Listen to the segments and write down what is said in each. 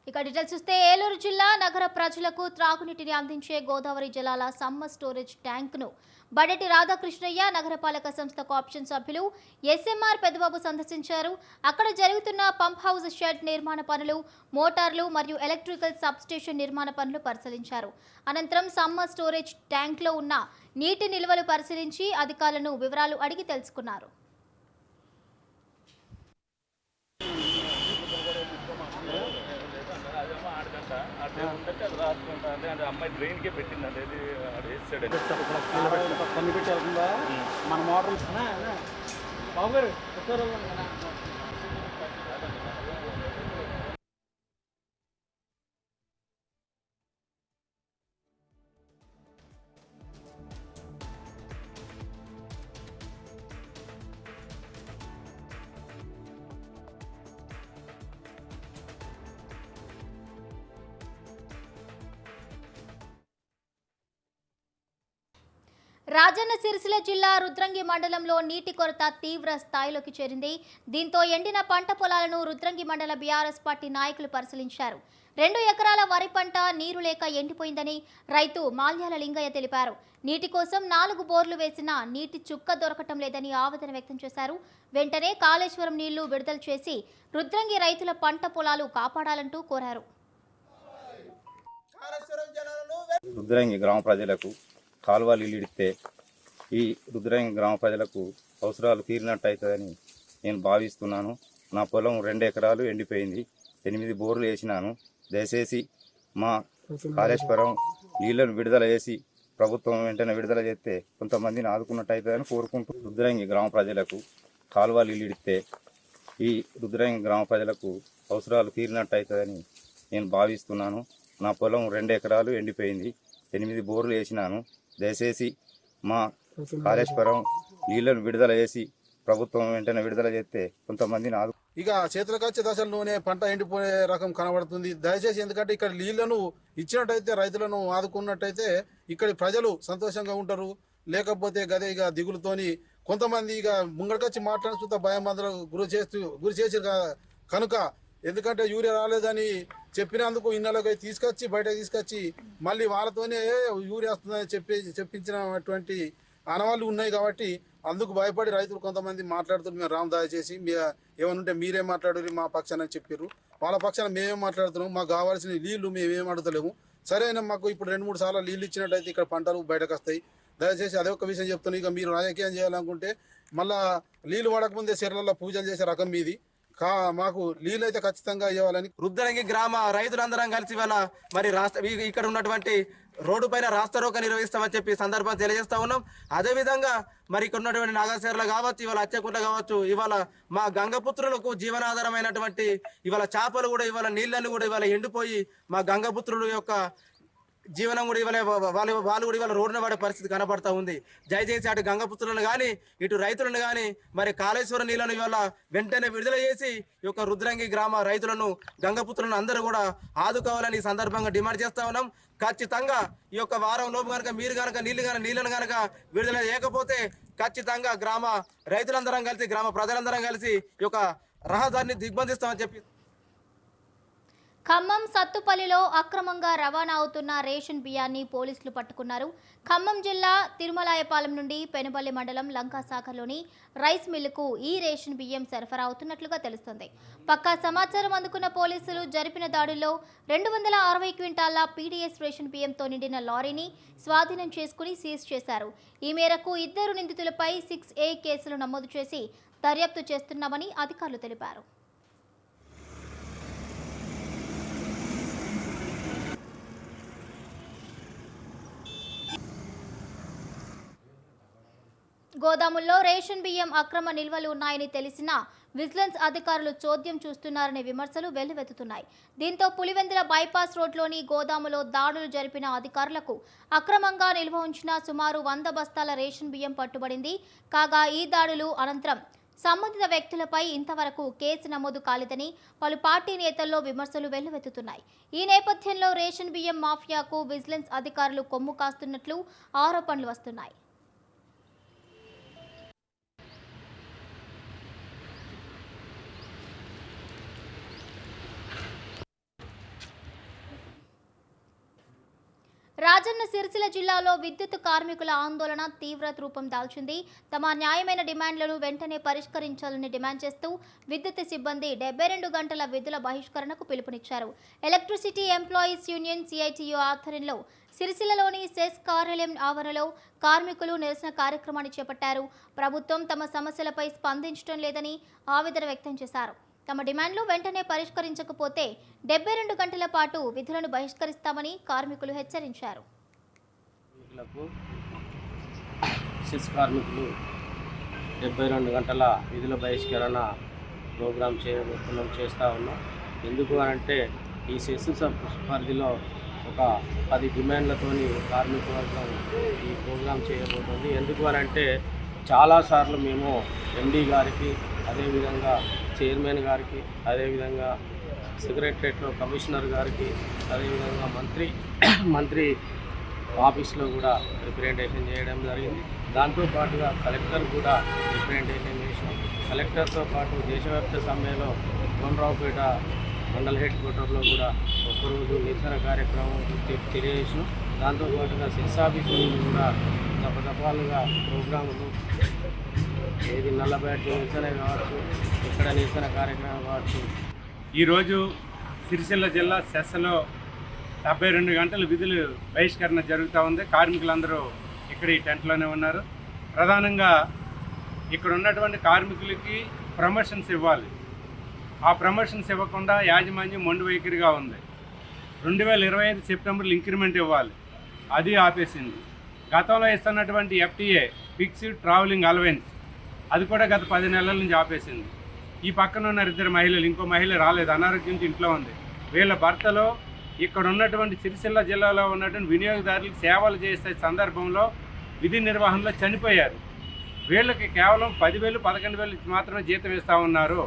ఇక డీటెయిల్స్ చూస్తే ఏలూరు జిల్లా నగర ప్రజలకు త్రాగునీటిని అందించే గోదావరి జలాల సమ్మర్ స్టోరేజ్ ట్యాంక్ను బడటి రాధాకృష్ణయ్య నగరపాలక సంస్థ ఆప్షన్ సభ్యులు ఎస్ఎంఆర్ పెద్దబాబు సందర్శించారు. అక్కడ జరుగుతున్న పంప్ హౌస్ షెడ్ నిర్మాణ పనులు, మోటార్లు మరియు ఎలక్ట్రికల్ సబ్స్టేషన్ నిర్మాణ పనులు పరిశీలించారు. అనంతరం సమ్మర్ స్టోరేజ్ ట్యాంక్లో ఉన్న నీటి నిల్వలు పరిశీలించి అధికారులను వివరాలు అడిగి తెలుసుకున్నారు. అమ్మాయి డ్రైన్ కే పెట్టిందండి కొన్ని పెట్టి వెళ్తుందా మన మోటార్ బాబు గారు రాజన్న సిరిసిల్ల జిల్లా రుద్రంగి మండలంలో నీటి కొరత తీవ్ర స్థాయిలోకి చేరింది. దీంతో ఎండిన పంట పొలాలను రుద్రంగి మండల బీఆర్ఎస్ పార్టీ నాయకులు పరిశీలించారు. 2 ఎకరాల వరి పంట నీరు లేక ఎండిపోయిందని రైతు మాల్యాల లింగయ్య తెలిపారు. నీటి కోసం 4 బోర్లు వేసినా నీటి చుక్క దొరకటం లేదని ఆవేదన వ్యక్తం చేశారు. వెంటనే కాళేశ్వరం నీళ్లు విడుదల చేసి రుద్రంగి రైతుల పంట పొలాలు కాపాడాలంటూ కోరారు. రుద్రంగి గ్రామ ప్రజలకు కాలువలు ఇడితే ఈ రుద్రంగి గ్రామ ప్రజలకు అవసరాలు తీరినట్టు అవుతుందని నేను భావిస్తున్నాను. నా పొలం 2 ఎకరాలు ఎండిపోయింది. 8 బోర్లు వేసినాను. దయచేసి మా కాళేశ్వరం నీళ్లను విడుదల చేసి ప్రభుత్వం వెంటనే విడుదల చేస్తే కొంతమందిని ఆదుకున్నట్టు అవుతుందని కోరుకుంటూ రుద్రంగి గ్రామ ప్రజలకు కాలువలు ఇడితే ఈ రుద్రంగి గ్రామ ప్రజలకు అవసరాలు తీరినట్టు అవుతుందని నేను భావిస్తున్నాను. నా పొలం 2 ఎకరాలు ఎండిపోయింది. 8 బోర్లు వేసినాను. దయచేసి మా కాళేశ్వరం నీళ్లను విడుదల చేసి ప్రభుత్వం వెంటనే విడుదల చేస్తే కొంతమందిని ఇక చేతులకు వచ్చే దశల్లోనే పంట ఎండిపోయే రకం కనబడుతుంది. దయచేసి ఎందుకంటే ఇక్కడ నీళ్లను ఇచ్చినట్టయితే రైతులను ఆదుకున్నట్టయితే ఇక్కడి ప్రజలు సంతోషంగా ఉంటారు. లేకపోతే గదే ఇక దిగులుతోని కొంతమంది ఇక ముంగడికొచ్చి మాట్లాడుతూ భయమందరం గురి చేసి కనుక ఎందుకంటే యూరియా రాలేదని చెప్పినందుకు ఇళ్ళలోకి తీసుకొచ్చి బయటకు తీసుకొచ్చి మళ్ళీ వాళ్ళతోనే యూరియా వస్తుందని చెప్పించినటువంటి ఆనవాళ్ళు ఉన్నాయి. కాబట్టి అందుకు భయపడి రైతులు కొంతమంది మాట్లాడుతున్నారు. మేము రామ్ దయచేసి ఏమనుంటే మీరే మాట్లాడారు మా పక్షాన చెప్పారు. వాళ్ళ పక్షాన మేమేం మాట్లాడుతున్నాం. మాకు కావాల్సిన నీళ్లు మేమేం అడుగుతలేము. సరైన మాకు ఇప్పుడు 2-3 సార్లు నీళ్ళు ఇచ్చినట్టయితే ఇక్కడ పంటలు బయటకు వస్తాయి. దయచేసి అదే ఒక విషయం చెప్తున్నాను. ఇక మీరు రాజకీయం చేయాలనుకుంటే మళ్ళా నీళ్లు పడకముందే చెర్లలో పూజలు చేసే రకం మీది. మాకు నీళ్ళు అయితే ఖచ్చితంగా ఇవ్వాలని రుద్రంగి గ్రామ రైతులందరం కలిసి ఇవాళ మరి ఇక్కడ ఉన్నటువంటి రోడ్డు పైన రాస్తారోక నిర్వహిస్తామని చెప్పి సందర్భం తెలియజేస్తా ఉన్నాం. అదేవిధంగా మరి ఇక్కడ ఉన్నటువంటి నాగశేర్లు కావచ్చు, ఇవాళ అచ్చకుంట కావచ్చు, ఇవాళ మా గంగపుత్రులకు జీవనాధారమైనటువంటి ఇవాళ చేపలు కూడా ఇవాళ నీళ్ళని కూడా ఇవాళ ఎండిపోయి మా గంగపుత్రుల యొక్క జీవనం కూడా ఇవాళ వాళ్ళు కూడా ఇవాళ రోడ్డున పడే పరిస్థితి కనబడతా ఉంది. దయచేసి అటు గంగపుత్రులను కానీ ఇటు రైతులను కానీ మరి కాళేశ్వరం నీళ్లను ఇవాళ వెంటనే విడుదల చేసి ఈ యొక్క రుద్రంగి గ్రామ రైతులను గంగపుత్రులను అందరూ కూడా ఆదుకోవాలని ఈ సందర్భంగా డిమాండ్ చేస్తా ఉన్నాం. ఖచ్చితంగా ఈ యొక్క వారం లోపు కనుక మీరు కనుక నీళ్ళను కనుక విడుదల చేయకపోతే ఖచ్చితంగా గ్రామ రైతులందరం కలిసి గ్రామ ప్రజలందరం కలిసి ఈ యొక్క రహదారిని దిగ్బంధిస్తామని చెప్పి ఖమ్మం సత్తుపల్లిలో అక్రమంగా రవాణా అవుతున్న రేషన్ బియ్యాన్ని పోలీసులు పట్టుకున్నారు. ఖమ్మం జిల్లా తిరుమలాయపాలెం నుండి పెనుబల్లి మండలం లంకాసాగర్లోని రైస్ మిల్లుకు ఈ రేషన్ బియ్యం సరఫరా అవుతున్నట్లుగా తెలుస్తుంది. పక్కా సమాచారం అందుకున్న పోలీసులు జరిపిన దాడుల్లో 260 క్వింటాల పీడీఎస్ రేషన్ బియ్యంతో నిండిన లారీని స్వాధీనం చేసుకుని సీజ్ చేశారు. ఈ మేరకు 2 నిందితులపై 6A కేసులు నమోదు చేసి దర్యాప్తు చేస్తున్నామని అధికారులు తెలిపారు. గోదాముల్లో రేషన్ బియ్యం అక్రమ నిల్వలు ఉన్నాయని తెలిసినా విజిలెన్స్ అధికారులు చోద్యం చూస్తున్నారనే విమర్శలు వెల్లువెత్తుతున్నాయి. దీంతో పులివెందుల బైపాస్ రోడ్లోని గోదాములో దాడులు జరిపిన అధికారులకు అక్రమంగా నిల్వ ఉంచిన సుమారు 100 బస్తాల రేషన్ బియ్యం పట్టుబడింది. కాగా ఈ దాడులు అనంతరం సంబంధిత వ్యక్తులపై ఇంతవరకు కేసు నమోదు కాలేదని పలు పార్టీ నేతల్లో విమర్శలు వెల్లువెత్తుతున్నాయి. ఈ నేపథ్యంలో రేషన్ బియ్యం మాఫియాకు విజిలెన్స్ అధికారులు కొమ్ము కాస్తున్నట్లు ఆరోపణలు వస్తున్నాయి. రాజన్న సిరిసిల్ల జిల్లాలో విద్యుత్ కార్మికుల ఆందోళన తీవ్ర రూపం దాల్చింది. తమ న్యాయమైన డిమాండ్లను వెంటనే పరిష్కరించాలని డిమాండ్ చేస్తూ విద్యుత్ సిబ్బంది 72 గంటల విధుల బహిష్కరణకు పిలుపునిచ్చారు. ఎలక్ట్రిసిటీ ఎంప్లాయీస్ యూనియన్ సిఐటియు ఆధ్వర్యంలో సిరిసిల్లలోని సెస్ కార్యాలయం ఆవరణలో కార్మికులు నిరసన కార్యక్రమాన్ని చేపట్టారు. ప్రభుత్వం తమ సమస్యలపై స్పందించడం లేదని ఆవేదన వ్యక్తం చేశారు. తమ డిమాండ్లు వెంటనే పరిష్కరించకపోతే 72 గంటల పాటు విధులను బహిష్కరిస్తామని కార్మికులు హెచ్చరించారు. కార్మికులు 72 గంటల విధుల బహిష్కరణ ప్రోగ్రాం చేస్తూ ఉన్నాం. ఎందుకు అంటే ఈ సెస్ పరిధిలో ఒక 10 డిమాండ్లతోని కార్మిక వర్గం ఈ ప్రోగ్రాం చేయబోతుంది. ఎందుకు అంటే చాలాసార్లు మేము ఎండీ గారికి, అదేవిధంగా చైర్మన్ గారికి, అదేవిధంగా సెక్రటరేట్లో కమిషనర్ గారికి, అదేవిధంగా మంత్రి ఆఫీస్లో కూడా రిప్రజెంటేషన్ చేయడం జరిగింది. దాంతోపాటుగా కలెక్టర్ కూడా రిప్రజెంటేషన్ చేసాం. కలెక్టర్తో పాటు దేశవ్యాప్త సమ్మెలో కోనరావుపేట మండల హెడ్ క్వార్టర్లో కూడా ఒక్కరోజు నిరసన కార్యక్రమం తెలియజేసాం. దాంతోపాటుగా సెస్ ఆఫీస్ నుంచి కూడా దఫాలుగా ప్రోగ్రాములు ఏది నల్లబేట నిరసన కావచ్చు, ఇక్కడ నిరసన కార్యక్రమం కావచ్చు. ఈరోజు సిరిసిల్ల జిల్లా సెస్లో 72 గంటల విధులు బహిష్కరణ జరుగుతూ ఉంది. కార్మికులందరూ ఇక్కడ ఈ టెంట్లోనే ఉన్నారు. ప్రధానంగా ఇక్కడ ఉన్నటువంటి కార్మికులకి ప్రమోషన్స్ ఇవ్వాలి. ఆ ప్రమోషన్స్ ఇవ్వకుండా యాజమాన్యం మొండి వైఖరిగా ఉంది. 2025 సెప్టెంబర్లో ఇంక్రిమెంట్ ఇవ్వాలి, అది ఆపేసింది. గతంలో ఇస్తున్నటువంటి FTA ఫిక్స్డ్ ట్రావెలింగ్ అలవెన్స్ అది కూడా గత 10 నెలల నుంచి ఆపేసింది. ఈ పక్కన ఉన్న 2 మహిళలు, ఇంకో మహిళ రాలేదు, అనారోగ్యంతో ఇంట్లో ఉంది. వీళ్ళ భర్తలో ఇక్కడ ఉన్నటువంటి సిరిసిల్ల జిల్లాలో ఉన్నటువంటి వినియోగదారులకు సేవలు చేసే సందర్భంలో విధి నిర్వహణలో చనిపోయారు. వీళ్ళకి కేవలం 10,000, 11,000 మాత్రమే జీతం ఇస్తూ ఉన్నారు.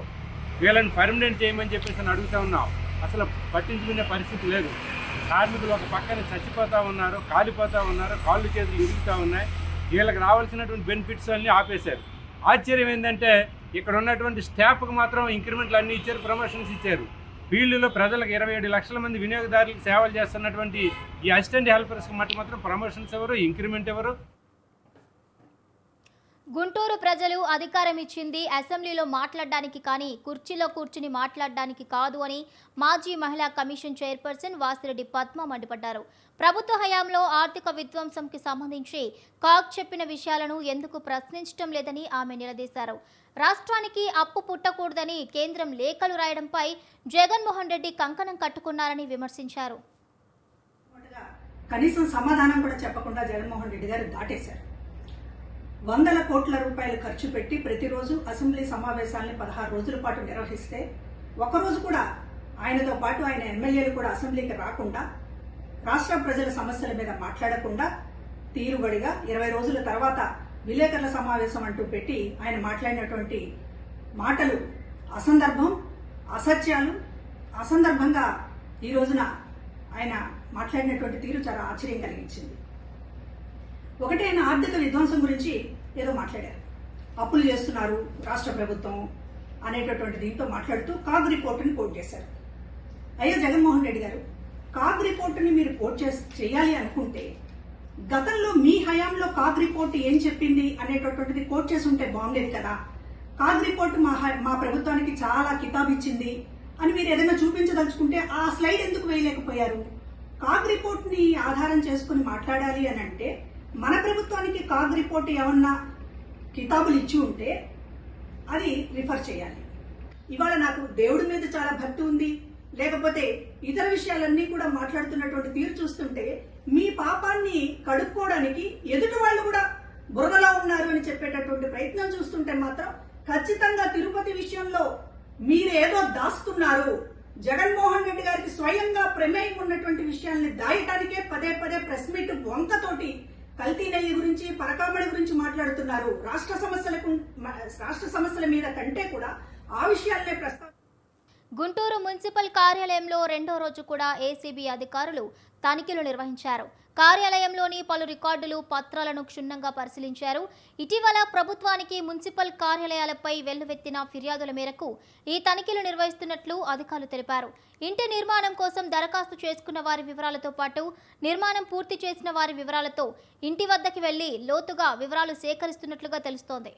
వీళ్ళని పర్మనెంట్ చేయమని చెప్పేసి అడుగుతూ ఉన్నాం. అసలు పట్టించుకునే పరిస్థితి లేదు. కార్మికులు ఒక పక్కన చచ్చిపోతూ ఉన్నారు, కాలిపోతూ ఉన్నారు, కాళ్ళు చేతులు ఇరుగుతూ ఉన్నాయి. వీళ్ళకి రావాల్సినటువంటి బెనిఫిట్స్ అన్నీ ఆపేశారు. ఆశ్చర్యం ఏంటంటే ఇక్కడ ఉన్నటువంటి స్టాఫ్కి మాత్రం ఇంక్రిమెంట్లు అన్నీ ఇచ్చారు, ప్రమోషన్స్ ఇచ్చారు. ఫీల్డ్లో ప్రజలకు 27 లక్షల మంది వినియోగదారులకు సేవలు చేస్తున్నటువంటి ఈ అసిస్టెంట్ హెల్పర్స్కి మాత్రం ప్రమోషన్స్ ఎవరు, ఇంక్రిమెంట్ ఎవరు? గుంటూరు ప్రజలు అధికారం ఇచ్చింది అసెంబ్లీలో మాట్లాడడానికి కానీ కుర్చీలో కూర్చుని మాట్లాడడానికి కాదు అని మాజీ మహిళా కమిషన్ చైర్పర్సన్ వాసిరెడ్డి పద్మ మండిపడ్డారు. ప్రభుత్వ హయాంలో ఆర్థిక విధ్వంసంకి సంబంధించి కాగ్ చెప్పిన విషయాలను ఎందుకు ప్రశ్నించడం లేదని ఆమె నిలదీశారు. రాష్ట్రానికి అప్పు పుట్టకూడదని కేంద్రం లేఖలు రాయడంపై జగన్మోహన్ రెడ్డి కంకణం కట్టుకున్నారని విమర్శించారు. కనీసం సమాధానం కూడా చెప్పకుండా జగన్మోహన్ రెడ్డి గారు దాటేశారు. 100 కోట్ల రూపాయలు ఖర్చు పెట్టి ప్రతిరోజు అసెంబ్లీ సమావేశాలని 16 రోజుల పాటు నిర్వహిస్తే ఒకరోజు కూడా ఆయనతో పాటు ఆయన ఎమ్మెల్యేలు కూడా అసెంబ్లీకి రాకుండా, రాష్ట్ర ప్రజల సమస్యల మీద మాట్లాడకుండా తీరుబడిగా 20 రోజుల తర్వాత విలేకరుల సమావేశం అంటూ పెట్టి ఆయన మాట్లాడినటువంటి మాటలు అసందర్భం, అసత్యాలు. అసందర్భంగా ఈ రోజున ఆయన మాట్లాడినటువంటి తీరు చాలా ఆశ్చర్యం కలిగించింది. ఒకటి, ఆయన ఆర్థిక విధ్వంసం గురించి ఏదో మాట్లాడారు. అప్పులు చేస్తున్నారు రాష్ట్ర ప్రభుత్వం అనేటటువంటి దీంతో మాట్లాడుతూ కాగ్ రిపోర్టుని కోట్ చేశారు. అయ్యో జగన్మోహన్ రెడ్డి గారు, కాగ్ రిపోర్టుని మీరు కోట్ చేయాలి అనుకుంటే గతంలో మీ హయాంలో కాగ్ రిపోర్ట్ ఏం చెప్పింది అనేటటువంటిది కోట్ చేసి ఉంటే బాగుండేది కదా. కాగ్ రిపోర్ట్ మా ప్రభుత్వానికి చాలా కితాబ్ ఇచ్చింది అని మీరు ఏదైనా చూపించదలుచుకుంటే ఆ స్లైడ్ ఎందుకు వేయలేకపోయారు? కాగ్ రిపోర్ట్ ని ఆధారం చేసుకుని మాట్లాడాలి అని అంటే మన ప్రభుత్వానికి కాగ్ రిపోర్ట్ ఏమన్నా కితాబులు ఇచ్చి ఉంటే అది రిఫర్ చేయాలి. ఇవాళ నాకు దేవుడి మీద చాలా భక్తి ఉంది, లేకపోతే ఇతర విషయాలన్నీ కూడా మాట్లాడుతున్నటువంటి తీరు చూస్తుంటే మీ పాపాన్ని కడుక్కోవడానికి ఎదుటి వాళ్ళు కూడా బురదలో ఉన్నారు అని చెప్పేటటువంటి ప్రయత్నం చూస్తుంటే మాత్రం ఖచ్చితంగా తిరుపతి విషయంలో మీరేదో దాస్తున్నారు. జగన్మోహన్ రెడ్డి గారికి స్వయంగా ప్రమేయం ఉన్నటువంటి విషయాల్ని దాయటానికే పదే పదే ప్రెస్ మీట్ వంకతోటి కల్తీ నెయ్యి గురించి, పరకామడి గురించి మాట్లాడుతున్నారు. రాష్ట్ర సమస్యల మీద కంటే కూడా ఆ విషయాలనే గుంటూరు మున్సిపల్ కార్యాలయంలో రెండో రోజు కూడా ఏసీబీ అధికారులు తనిఖీలు నిర్వహించారు. కార్యాలయంలోని పలు రికార్డులు, పత్రాలను క్షుణ్ణంగా పరిశీలించారు. ఇటీవల ప్రభుత్వానికి మున్సిపల్ కార్యాలయాలపై వెల్లువెత్తిన ఫిర్యాదుల మేరకు ఈ తనిఖీలు నిర్వహిస్తున్నట్లు అధికారులు తెలిపారు. ఇంటి నిర్మాణం కోసం దరఖాస్తు చేసుకున్న వారి వివరాలతో పాటు నిర్మాణం పూర్తి చేసిన వారి వివరాలతో ఇంటి వద్దకి వెళ్లి లోతుగా వివరాలు సేకరిస్తున్నట్లుగా తెలుస్తోంది.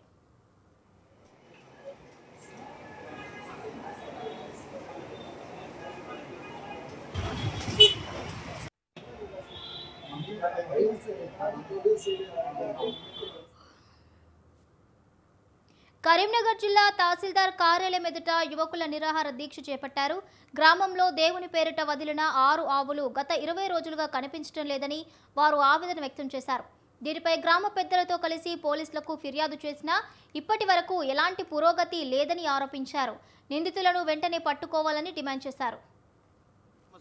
కరీంనగర్ జిల్లా తహసీల్దార్ కార్యాలయం ఎదుట యువకుల నిరాహార దీక్ష చేపట్టారు. గ్రామంలో దేవుని పేరిట వదిలిన 6 ఆవులు గత 20 రోజులుగా కనిపించడం లేదని వారు ఆవేదన వ్యక్తం చేశారు. దీనిపై గ్రామ పెద్దలతో కలిసి పోలీసులకు ఫిర్యాదు చేసినా ఇప్పటి వరకు ఎలాంటి పురోగతి లేదని ఆరోపించారు. నిందితులను వెంటనే పట్టుకోవాలని డిమాండ్ చేశారు.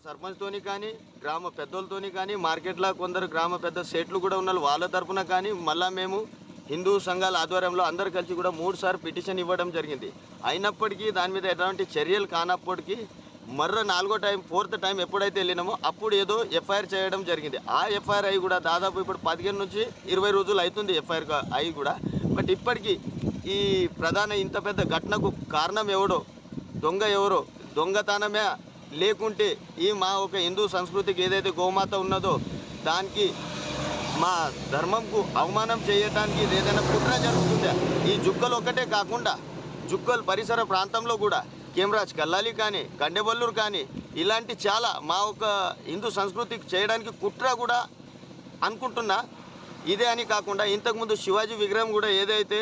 సర్పంచ్తోని కానీ గ్రామ పెద్దలతోని కానీ మార్కెట్లో కొందరు గ్రామ పెద్ద సేట్లు కూడా ఉన్నారు, వాళ్ళ తరఫున కానీ మళ్ళీ మేము హిందూ సంఘాల ఆధ్వర్యంలో అందరు కలిసి కూడా 3 సార్లు పిటిషన్ ఇవ్వడం జరిగింది. అయినప్పటికీ దాని మీద ఎలాంటి చర్యలు కానప్పటికీ మర్ర 4th టైం ఎప్పుడైతే వెళ్ళినామో అప్పుడు ఏదో ఎఫ్ఐఆర్ చేయడం జరిగింది. ఆ ఎఫ్ఐఆర్ అయి కూడా దాదాపు ఇప్పుడు 15 నుంచి 20 రోజులు అవుతుంది ఎఫ్ఐఆర్ అయి కూడా. బట్ ఇప్పటికీ ఈ ప్రధాన ఇంత పెద్ద ఘటనకు కారణం ఎవడో, దొంగ ఎవరో, దొంగతనమే లేకుంటే ఈ మా ఒక హిందూ సంస్కృతికి ఏదైతే గోమాత ఉన్నదో దానికి మా ధర్మంకు అవమానం చేయడానికి ఏదైనా కుట్ర జరుగుతుందా? ఈ జుక్కలు ఒకటే కాకుండా జుక్కల్ పరిసర ప్రాంతంలో కూడా కేమరాజ్ కల్లాలి కానీ కండెబల్లూరు కానీ ఇలాంటి చాలా మా ఒక హిందూ సంస్కృతికి చేయడానికి కుట్ర కూడా అనుకుంటున్నా. ఇదే అని కాకుండా ఇంతకుముందు శివాజీ విగ్రహం కూడా ఏదైతే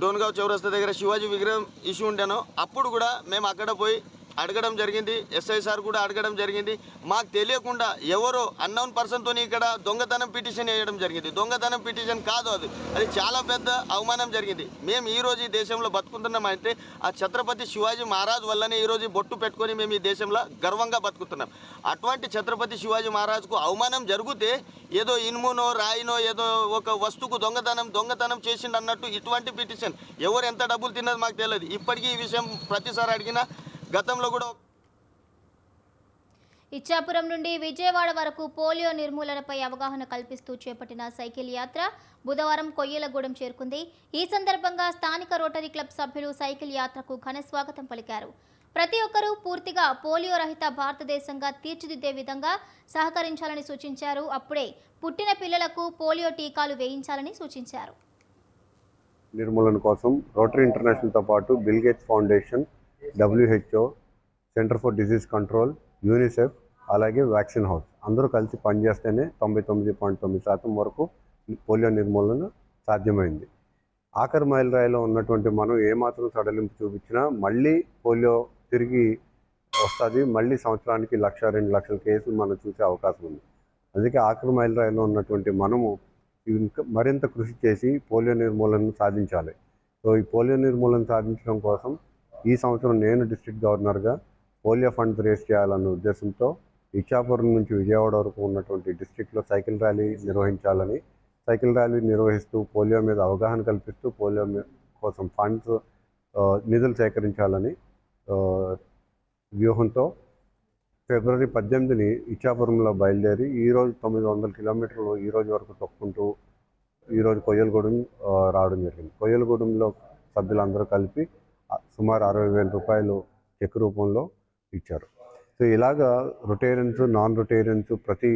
డోన్గావ్ చౌరస్తా దగ్గర శివాజీ విగ్రహం ఇష్యూ ఉండేనో అప్పుడు కూడా మేము అక్కడ పోయి అడగడం జరిగింది. ఎస్ఐ సార్ కూడా అడగడం జరిగింది. మాకు తెలియకుండా ఎవరో అన్నోన్ పర్సన్తో ఇక్కడ దొంగతనం పిటిషన్ వేయడం జరిగింది. దొంగతనం పిటిషన్ కాదు, అది చాలా పెద్ద అవమానం జరిగింది. మేము ఈరోజు ఈ దేశంలో బతుకుతున్నామంటే ఆ ఛత్రపతి శివాజీ మహారాజ్ వల్లనే ఈరోజు బొట్టు పెట్టుకొని మేము ఈ దేశంలో గర్వంగా బతుకుతున్నాం. అటువంటి ఛత్రపతి శివాజీ మహారాజ్కు అవమానం జరిగితే ఏదో ఇనుమునో రాయినో ఏదో ఒక వస్తువుకు దొంగతనం చేసిండు అన్నట్టు ఇటువంటి పిటిషన్ ఎవరు ఎంత డబ్బులు తిన్నది మాకు తెలియదు. ఇప్పటికీ ఈ విషయం ప్రతిసారి అడిగినా గతంలో కూడా. ఇచ్చాపురం నుండి విజయవాడ వరకు పోలియో నిర్మూలనపై అవగాహన కల్పిస్తూ చేపట్టిన సైకిల్ యాత్ర బుధవారం కొయ్యలగూడెం చేరుకుంది. ఈ సందర్భంగా స్థానిక రోటరీ క్లబ్ సభ్యులు సైకిల్ యాత్రకు ఘన స్వాగతం పలికారు. ప్రతి ఒక్కరూ పూర్తిగా పోలియో రహిత భారతదేశంగా తీర్చిదిద్దే విధంగా సహకరించాలని సూచించారు. అప్పుడే పుట్టిన పిల్లలకు పోలియో టీకాలు వేయించాలని సూచించారు. నిర్మూలన కోసం రోటరీ ఇంటర్నేషనల్తో పాటు bill gates foundation, WHO, centre for disease control, UNICEF, అలాగే వ్యాక్సిన్ హౌస్ అందరూ కలిసి పనిచేస్తేనే 99.9% వరకు పోలియో నిర్మూలన సాధ్యమైంది. ఆఖరి మైలురాయిలో ఉన్నటువంటి మనం ఏమాత్రం సడలింపు చూపించినా మళ్ళీ పోలియో తిరిగి వస్తుంది. మళ్ళీ సంవత్సరానికి 1-2 లక్షల కేసులు మనం చూసే అవకాశం ఉంది. అందుకే ఆఖరి మైలురాయిలో ఉన్నటువంటి మనము ఇంకా మరింత కృషి చేసి పోలియో నిర్మూలనను సాధించాలి. సో ఈ పోలియో నిర్మూలన సాధించడం కోసం ఈ సంవత్సరం నేను డిస్ట్రిక్ట్ గవర్నర్గా పోలియో ఫండ్స్ రేస్ చేయాలన్న ఉద్దేశంతో ఇచ్చాపురం నుంచి విజయవాడ వరకు ఉన్నటువంటి డిస్ట్రిక్ట్లో సైకిల్ ర్యాలీ నిర్వహించాలని, సైకిల్ ర్యాలీ నిర్వహిస్తూ పోలియో మీద అవగాహన కల్పిస్తూ పోలియో కోసం ఫండ్స్ నిధులు సేకరించాలని వ్యూహంతో ఫిబ్రవరి 18ని ఇచ్చాపురంలో బయలుదేరి ఈరోజు 900 కిలోమీటర్లు ఈరోజు వరకు తొక్కుంటూ ఈరోజు కొయ్యలగూడెం రావడం జరిగింది. కొయ్యలగూడెంలో సభ్యులందరూ కలిపి సుమారు 60,000 రూపాయలు చెక్ రూపంలో ఇచ్చారు. సో ఇలాగా రొటేరియన్స్, నాన్ రొటేరియన్స్ ప్రతి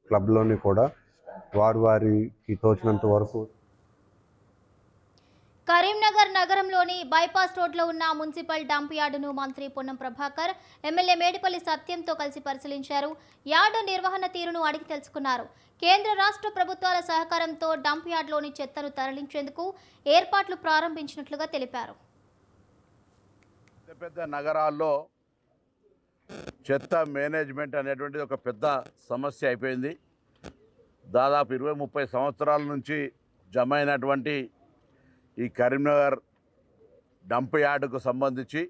క్లబ్లోని కూడా వారికి తోచినంత వరకు. కరీంనగర్ నగరంలోని బైపాస్ రోడ్లో ఉన్న మున్సిపల్ డంప్ యార్డును మంత్రి పొన్నం ప్రభాకర్, ఎమ్మెల్యే మేడిపల్లి సత్యంతో కలిసి పరిశీలించారు. యార్డు నిర్వహణ తీరును అడిగి తెలుసుకున్నారు. కేంద్ర రాష్ట్ర ప్రభుత్వాల సహకారంతో డంప్ యార్డులోని చెత్తను తరలించేందుకు ఏర్పాట్లు ప్రారంభించినట్లుగా తెలిపారు. పెద్ద నగరాల్లో చెత్త మేనేజ్మెంట్ అనేటువంటిది ఒక పెద్ద సమస్య అయిపోయింది. దాదాపు 20-30 సంవత్సరాల నుంచి జమ అయినటువంటి ఈ కరీంనగర్ డంప్ యార్డుకు సంబంధించి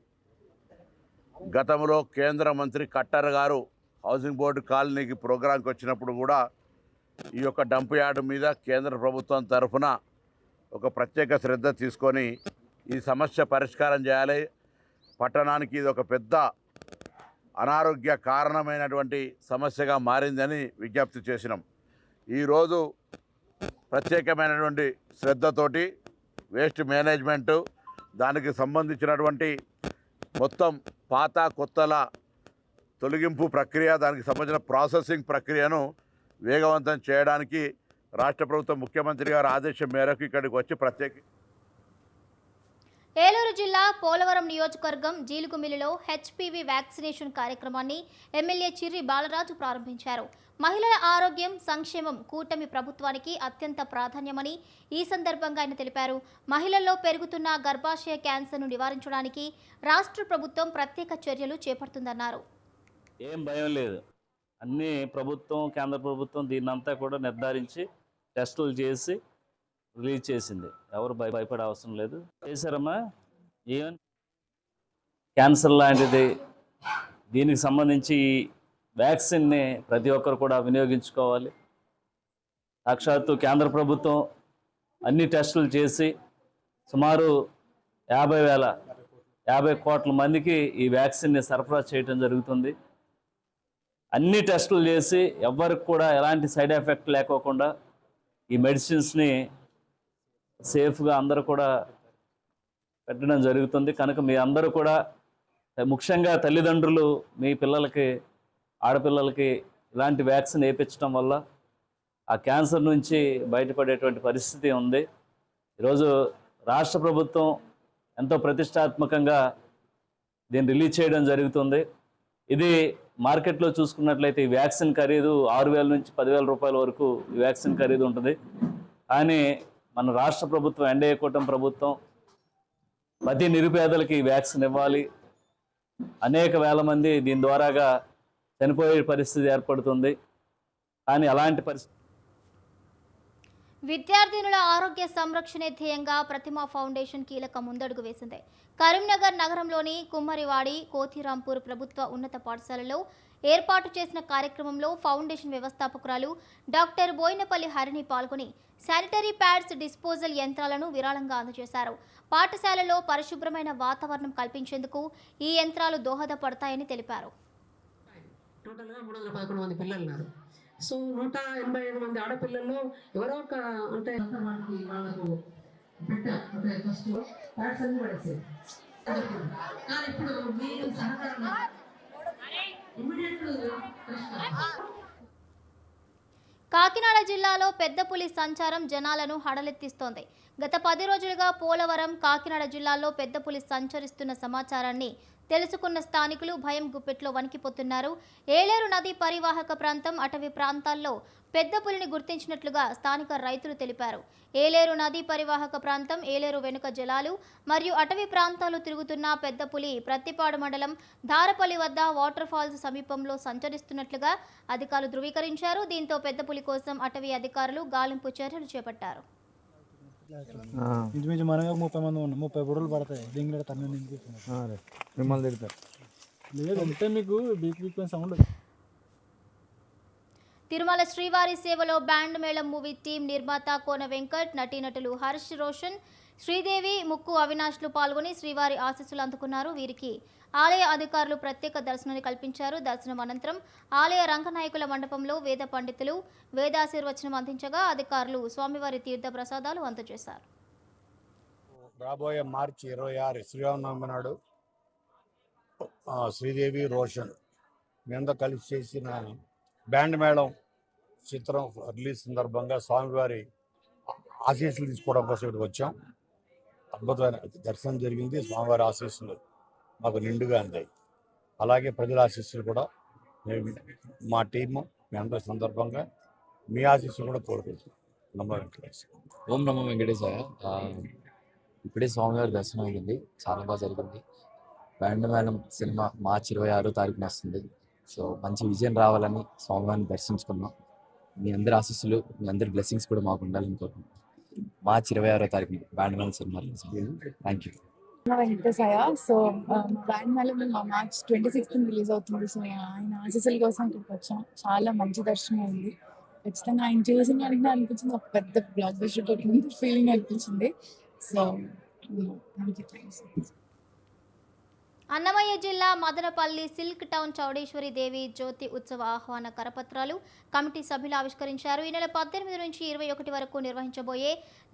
గతంలో కేంద్ర మంత్రి కట్టర్ గారు హౌసింగ్ బోర్డు కాలనీకి ప్రోగ్రాంకి వచ్చినప్పుడు కూడా ఈ యొక్క డంప్ యార్డు మీద కేంద్ర ప్రభుత్వం తరఫున ఒక ప్రత్యేక శ్రద్ధ తీసుకొని ఈ సమస్య పరిష్కారం చేయాలి, పట్టణానికి ఇది ఒక పెద్ద అనారోగ్య కారణమైనటువంటి సమస్యగా మారిందని విజ్ఞప్తి చేసినాం. ఈరోజు ప్రత్యేకమైనటువంటి శ్రద్ధతోటి వేస్ట్ మేనేజ్మెంటు, దానికి సంబంధించినటువంటి మొత్తం పాత కొత్తల తొలగింపు ప్రక్రియ, దానికి సంబంధించిన ప్రాసెసింగ్ ప్రక్రియను వేగవంతం చేయడానికి రాష్ట్ర ప్రభుత్వం ముఖ్యమంత్రి గారి ఆదేశం మేరకు ఇక్కడికి వచ్చి ఏలూరు జిల్లా పోలవరం నియోజకవర్గం జీలుగుమిల్లిలో హెచ్పివి వ్యాక్సినేషన్ కార్యక్రమాన్ని ఎమ్మెల్యే చిర్రి బాలరాజు ప్రారంభించారు. మహిళల ఆరోగ్యం, సంక్షేమం కూటమి ప్రభుత్వానికి అత్యంత ప్రాధాన్యమని ఈ సందర్భంగా ఆయన తెలిపారు. మహిళల్లో పెరుగుతున్న గర్భాశయ క్యాన్సర్ను నివారించడానికి రాష్ట్ర ప్రభుత్వం ప్రత్యేక చర్యలు చేపడుతుందన్నారు. ఏం భయం లేదు, అన్ని ప్రభుత్వం, కేంద్ర ప్రభుత్వం దీన్నంతా కూడా నిర్ధారించి టెస్టులు చేసి రిలీజ్ చేసింది. ఎవరు భయపడే అవసరం లేదు. చేశారమ్మా, ఈవెన్ క్యాన్సర్ లాంటిది, దీనికి సంబంధించి వ్యాక్సిన్ని ప్రతి ఒక్కరు కూడా వినియోగించుకోవాలి. సాక్షాత్తు కేంద్ర ప్రభుత్వం అన్ని టెస్టులు చేసి సుమారు 50 కోట్ల మందికి ఈ వ్యాక్సిన్ని సరఫరా చేయడం జరుగుతుంది. అన్ని టెస్టులు చేసి ఎవరికి కూడా ఎలాంటి సైడ్ ఎఫెక్ట్ లేకోకుండా ఈ మెడిసిన్స్ని సేఫ్గా అందరూ కూడా పెట్టడం జరుగుతుంది. కనుక మీ అందరూ కూడా, ముఖ్యంగా తల్లిదండ్రులు మీ పిల్లలకి, ఆడపిల్లలకి ఇలాంటి వ్యాక్సిన్ వేయించడం వల్ల ఆ క్యాన్సర్ నుంచి బయటపడేటువంటి పరిస్థితి ఉంది. ఈరోజు రాష్ట్ర ప్రభుత్వం ఎంతో ప్రతిష్టాత్మకంగా దీన్ని రిలీజ్ చేయడం జరుగుతుంది. ఇది మార్కెట్లో చూసుకున్నట్లయితే ఈ వ్యాక్సిన్ ఖరీదు 6,000 నుంచి 10,000 రూపాయల వరకు ఈ వ్యాక్సిన్ ఖరీదు ఉంటుంది. కానీ మన రాష్ట్ర ప్రభుత్వం, ఎన్డీఏ కూటమి ప్రభుత్వం ప్రతి నిరుపేదలకి ఈ వ్యాక్సిన్ ఇవ్వాలి. అనేక వేల మంది దీని ద్వారాగా చనిపోయే పరిస్థితి ఏర్పడుతుంది. కానీ అలాంటి పరిస్థితి విద్యార్థినుల ఆరోగ్య సంరక్షణే ధ్యేయంగా ప్రతిమా ఫౌండేషన్ కీలక ముందడుగు వేసింది. కరీంనగర్ నగరంలోని కుమ్మరివాడి, కోతిరాంపూర్ ప్రభుత్వ ఉన్నత పాఠశాలలో ఏర్పాటు చేసిన కార్యక్రమంలో ఫౌండేషన్ వ్యవస్థాపకురాలు డాక్టర్ బోయినపల్లి హరిణి పాల్గొని శానిటరీ ప్యాడ్స్, డిస్పోజల్ యంత్రాలను విరాళంగా అందజేశారు. పాఠశాలలో పరిశుభ్రమైన వాతావరణం కల్పించేందుకు ఈ యంత్రాలు దోహదపడతాయని తెలిపారు. టోటల్గా 311 మంది పిల్లలు ఉన్నారు. సో 185 మంది ఆడపిల్లల్లో ఎవరో ఒక అంటే వాళ్ళకు ఫస్ట్ ప్యాడ్స్ అన్ని పడేసేది. కానీ ఇప్పుడు మీరు సహకారం కాకినాడ జిల్లాలో పెద్ద పులి సంచారం జనాలను హడలెత్తిస్తోంది. గత 10 రోజులుగా పోలవరం, కాకినాడ జిల్లాల్లో పెద్ద పులి సంచరిస్తున్న సమాచారాన్ని తెలుసుకున్న స్థానికులు భయం గుప్పెట్లో వణికిపోతున్నారు. ఏలేరు నది పరివాహక ప్రాంతం, అటవీ ప్రాంతాల్లో పెద్ద పులిని గుర్తించినట్లుగా స్థానిక రైతులు తెలిపారు. ఏలేరు నది పరివాహక ప్రాంతం, ఏలేరు వెనుక జలాలు మరియు అటవీ ప్రాంతాలు తిరుగుతున్న పెద్ద పులి ప్రత్తిపాడు మండలం ధారపల్లి వద్ద వాటర్ ఫాల్స్ సమీపంలో సంచరిస్తున్నట్లుగా అధికారులు ధృవీకరించారు. దీంతో పెద్ద పులి కోసం అటవీ అధికారులు గాలింపు చర్యలు చేపట్టారు. ఇంచుమించు మనమే 30 మంది ఉన్నాం. 30 బుడలు పడతాయి. దింగిడ తన మిమ్మల్ని తిడతారు. లేదంటే మీకు బీక్ సౌండ్. తిరుమల శ్రీవారి సేవలో బ్యాండ్ మేళం మూవీ టీం నిర్మాత కోన వెంకట్, నటీనటులు హర్ష్ రోషన్, శ్రీదేవి, ముక్కు అవినాష్లు పాల్గొని శ్రీవారి ఆశీస్సులు అందుకున్నారు. వీరికి ఆలయ అధికారులు ప్రత్యేక దర్శనాన్ని కల్పించారు. దర్శనం అనంతరం ఆలయ రంగనాయకుల మండపంలో వేద పండితులు వేదాశీర్వచనం అందించగా అధికారులు స్వామివారి తీర్థ ప్రసాదాలు అందజేశారు. రాబోయే మార్చి 26 శ్రీరామనవమి నాడు శ్రీదేవి, రోషన్ మీద కలిసి చేసిన బ్యాండ్ మేళం చిత్రం రిలీజ్ సందర్భంగా స్వామివారి ఆశీస్సులు తీసుకోవడం కోసం ఇక్కడికి వచ్చాం. అద్భుతమైన దర్శనం జరిగింది. స్వామివారి ఆశీస్సులు మాకు నిండుగా అందాయి. అలాగే ప్రజల ఆశీస్సులు కూడా మా టీము మీ అందరి సందర్భంగా మీ ఆశీస్సులు కూడా కోరుకుంటున్నాం. నమో వెంకటేశ్వర. ఓం నమో వెంకటేశాయ. ఇప్పుడే స్వామివారి దర్శనం అయింది, చాలా బాగా జరిగింది. బ్యాండ్ మేళం సినిమా మార్చి 26వ తారీఖున వస్తుంది. సో మంచి విజయం రావాలని స్వామివారిని దర్శించుకున్నాం. మీ అందరి ఆశీస్సులు, మీ అందరి బ్లెస్సింగ్స్ కూడా మాకు ఉండాలని కోరుకుంటున్నాం. మార్చి 26వ తారీఖున band Melam cinema. Thank you. వెంకటేశాయ. So band Melam March 26th release అవుతుంది. సో ఆయన ఆశీస్సుల కోసం ఇక్కడికి వచ్చాం. చాలా మంచి దర్శనం అయింది. ఖచ్చితంగా ఆయన చూసిన వెంటనే అనిపించింది ఒక పెద్ద బ్లాక్ బస్టర్ కొట్టినంత ఫీలింగ్ అనిపించింది. So thank you. అన్నమయ్య జిల్లా మదనపల్లి సిల్క్ టౌన్ చౌడేశ్వరి దేవి జ్యోతి ఉత్సవ ఆహ్వాన కరపత్రాలు కమిటీ సభ్యులు ఆవిష్కరించారు. ఈ నెల 18 నుంచి 21 వరకు నిర్వహించబోయే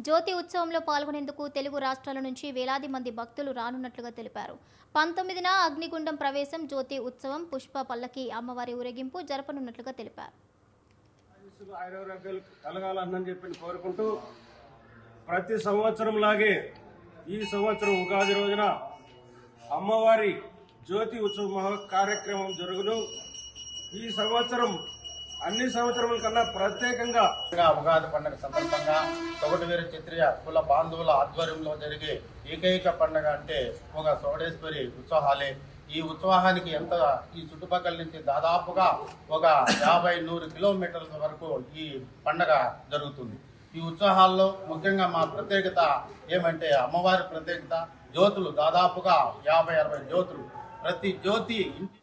జ్యోతి ఉత్సవంలో పాల్గొనేందుకు తెలుగు రాష్ట్రాల నుంచి వేలాది మంది భక్తులు రానున్నట్లుగా తెలిపారు. 19న అగ్నిగుండం ప్రవేశం, జ్యోతి ఉత్సవం, పుష్ప పల్లకి అమ్మవారి ఊరేగింపు జరపనున్నట్లుగా తెలిపారు. కలగాలని చెప్పి కోరుకుంటూ ప్రతి సంవత్సరం లాగే ఈ సంవత్సరం ఉగాది రోజున అమ్మవారి జ్యోతి ఉత్సవ కార్యక్రమం జరుగును. ఈ సంవత్సరం అన్ని సంవత్సరముల కన్నా ప్రత్యేకంగా ఉగాది పండుగ సందర్భంగా తొగటవీర క్షత్రియ కుల బాంధవుల ఆధ్వర్యంలో జరిగే ఏకైక పండుగ అంటే ఒక చౌడేశ్వరి ఉత్సవాలే. ఈ ఉత్సవానికి ఈ చుట్టుపక్కల నుంచి దాదాపుగా ఒక 50-100 కిలోమీటర్ల వరకు ఈ పండుగ జరుగుతుంది. ఈ ఉత్సవాల్లో ముఖ్యంగా మా ప్రత్యేకత ఏమంటే అమ్మవారి ప్రత్యేకత జ్యోతులు దాదాపుగా 50-60 జ్యోతులు. ప్రతి జ్యోతి ఇంటి